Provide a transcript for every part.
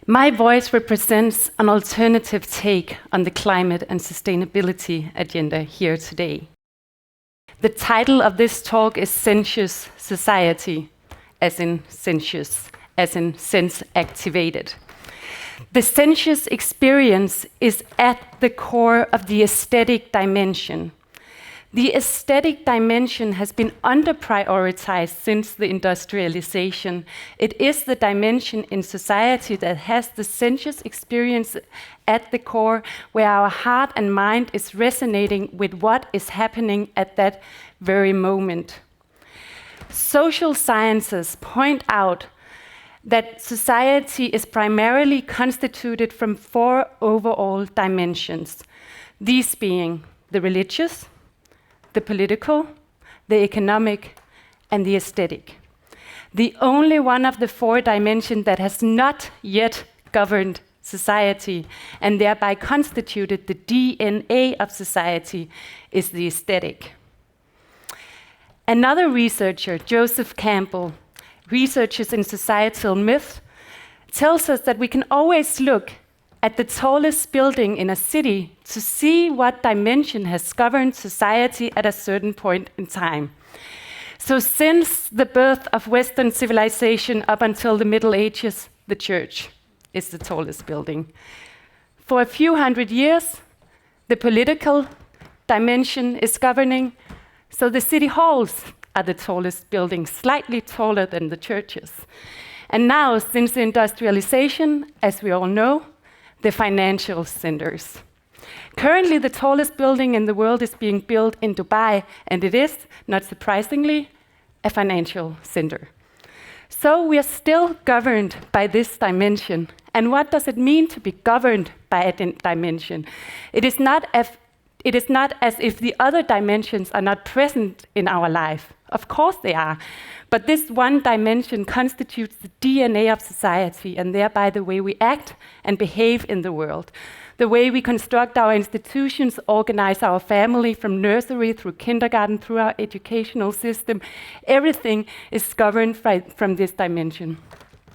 My voice represents an alternative take on the climate and sustainability agenda here today. The title of this talk is Sensuous Society, as in sensuous, as in sense activated. The sensuous experience is at the core of the aesthetic dimension. The aesthetic dimension has been under-prioritized since the industrialization. It is the dimension in society that has the sensuous experience at the core, where our heart and mind is resonating with what is happening at that very moment. Social sciences point out that society is primarily constituted from 4 overall dimensions, these being the religious, the political, the economic, and the aesthetic. The only one of the 4 dimensions that has not yet governed society and thereby constituted the DNA of society is the aesthetic. Another researcher, Joseph Campbell, researches in societal myth, tells us that we can always look at the tallest building in a city to see what dimension has governed society at a certain point in time. So since the birth of Western civilization up until the Middle Ages, the church is the tallest building. For a few hundred years, the political dimension is governing, so the city halls are the tallest buildings, slightly taller than the churches. And now, since the industrialization, as we all know, the financial centers. Currently, the tallest building in the world is being built in Dubai, and it is, not surprisingly, a financial center. So we are still governed by this dimension. And what does it mean to be governed by a dimension? It is not as if the other dimensions are not present in our life. Of course they are. But this one dimension constitutes the DNA of society and thereby the way we act and behave in the world. The way we construct our institutions, organize our family from nursery through kindergarten, through our educational system, everything is governed from this dimension.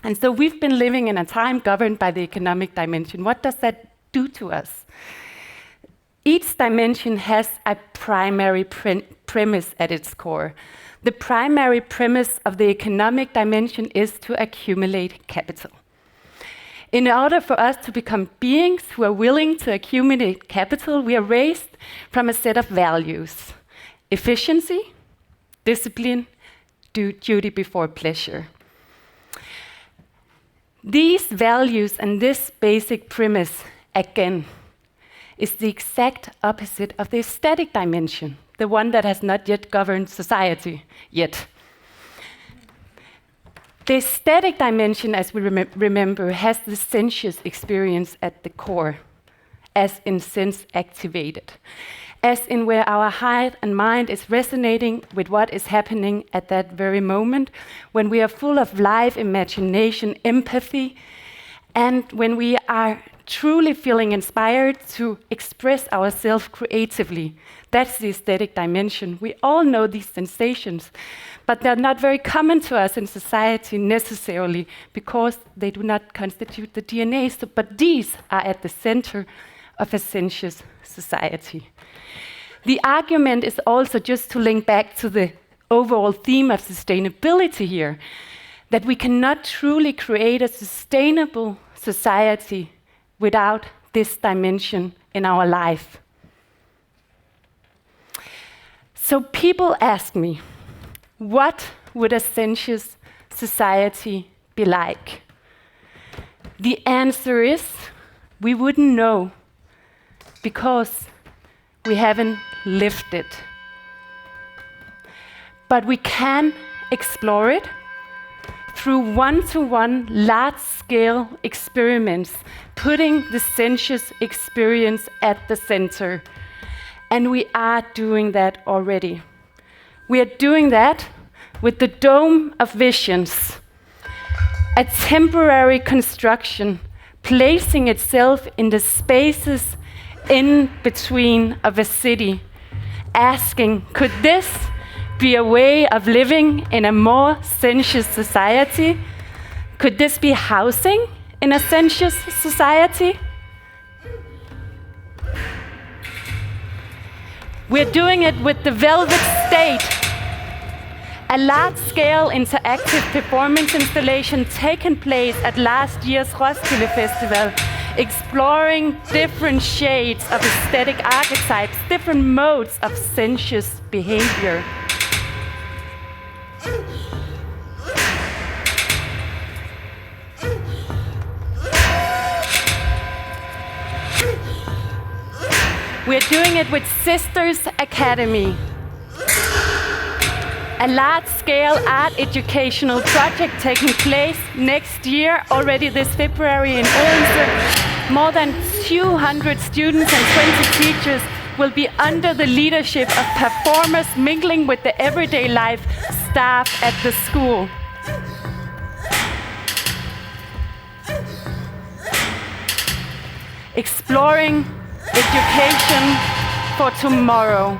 And so we've been living in a time governed by the economic dimension. What does that do to us? Each dimension has a primary premise at its core. The primary premise of the economic dimension is to accumulate capital. In order for us to become beings who are willing to accumulate capital, we are raised from a set of values: efficiency, discipline, duty before pleasure. These values and this basic premise, again, is the exact opposite of the aesthetic dimension, the one that has not yet governed society yet. The aesthetic dimension, as we remember, has the sensuous experience at the core, as in sense activated, as in where our heart and mind is resonating with what is happening at that very moment, when we are full of life, imagination, empathy, and when we are truly feeling inspired to express ourselves creatively. That's the aesthetic dimension. We all know these sensations, but they're not very common to us in society necessarily because they do not constitute the DNA. But these are at the center of a sensuous society. The argument is also, just to link back to the overall theme of sustainability here, that we cannot truly create a sustainable society without this dimension in our life. So people ask me, what would a sensuous society be like? The answer is, we wouldn't know because we haven't lived it. But we can explore it through one-to-one large-scale experiments, putting the sensuous experience at the center. And we are doing that already. We are doing that with the Dome of Visions, a temporary construction placing itself in the spaces in between of a city, asking, could this be a way of living in a more sensuous society? Could this be housing in a sensuous society? We're doing it with the Velvet State, a large-scale interactive performance installation taking place at last year's Roskilde Festival, exploring different shades of aesthetic archetypes, different modes of sensuous behavior. We're doing it with Sisters Academy, a large-scale art educational project taking place next year, already this February in Olesen. More than 200 students and 20 teachers will be under the leadership of performers mingling with the everyday life staff at the school. Exploring education for tomorrow.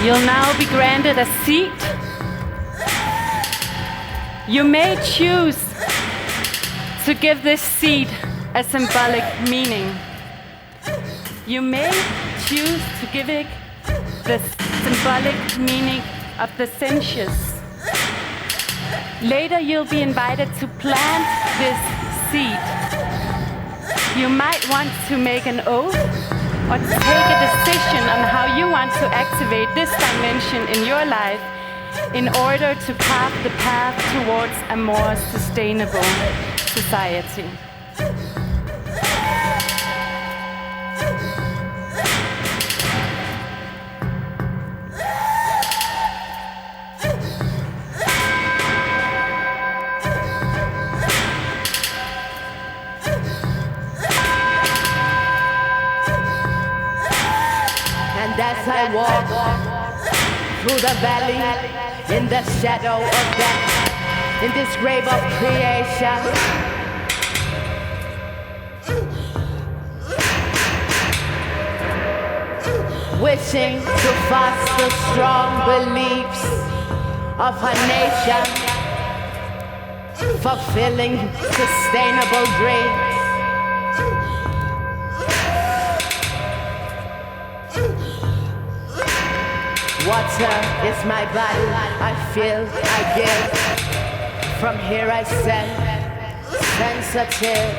You'll now be granted a seat. You may choose to give this seat a symbolic meaning. You may choose to give it the symbolic meaning of the sensuous. Later you'll be invited to plant this seed. You might want to make an oath or to take a decision on how you want to activate this dimension in your life in order to carve the path towards a more sustainable society. As I walk through the valley, in the shadow of death, in this grave of creation, wishing to foster strong beliefs of a nation, fulfilling sustainable dreams. Water is my body, I feel, I give. From here I send, sensitive.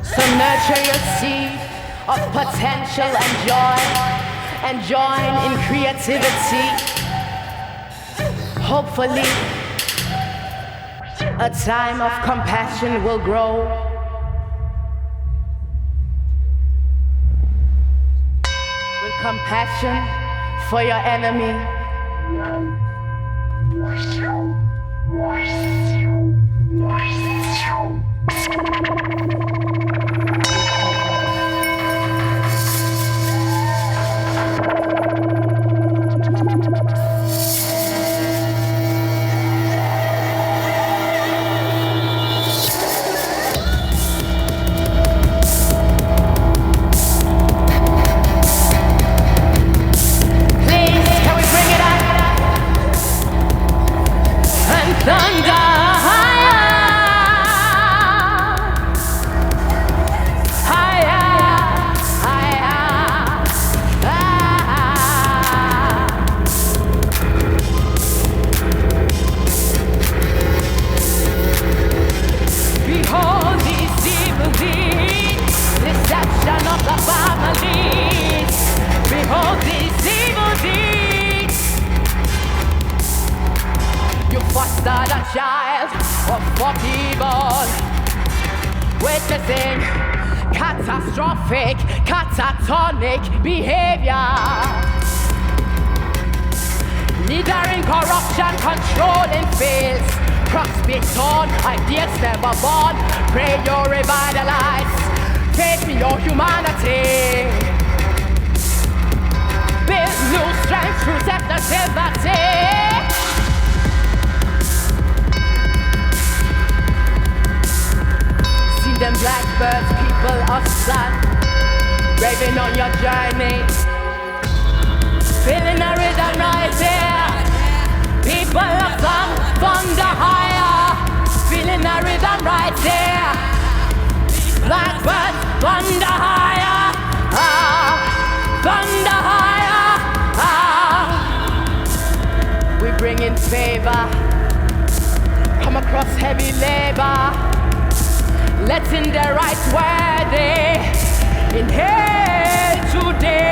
So nurture your seed of potential and joy. And join in creativity. Hopefully, a time of compassion will grow. With compassion for your enemy. witnessing catastrophic, catatonic behavior. Leading corruption, controlling fields. Crops be torn, ideas never born. Pray you revitalize, faith in your humanity. Build new strength through sensitivity. See them blackbirds, people of sun, raving on your journey. Feeling a rhythm right there. People of sun, thunder higher. Feeling a rhythm right there. Blackbirds, thunder higher. Thunder higher. We bring in favor. Come across heavy labor. Letting the right worthy inhale today.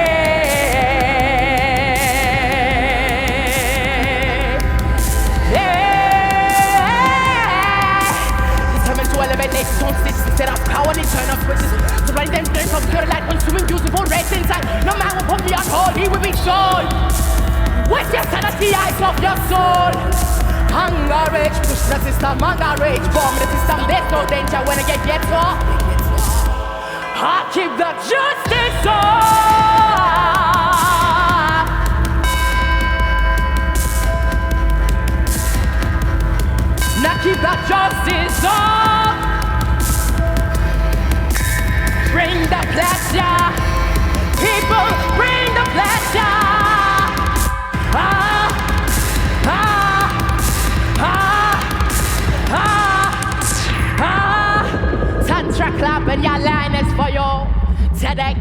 Nations on stitches, set up power and turn off switches. So right them turn from pure light, consuming beautiful rays inside. No man will put me on hold, he will be shown. Where's your sanity, eyes of your soul? Hunger rage, push the system, hunger rage. Bomb the system, there's no danger when I get far. I keep the justice on. Now keep the justice on. Bring the pleasure, people, bring the pleasure. Tantra clap and your line is for your TEDx.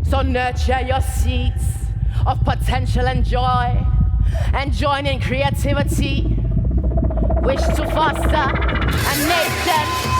So nurture your seeds of potential and joy, and join in creativity. Wish to foster a nation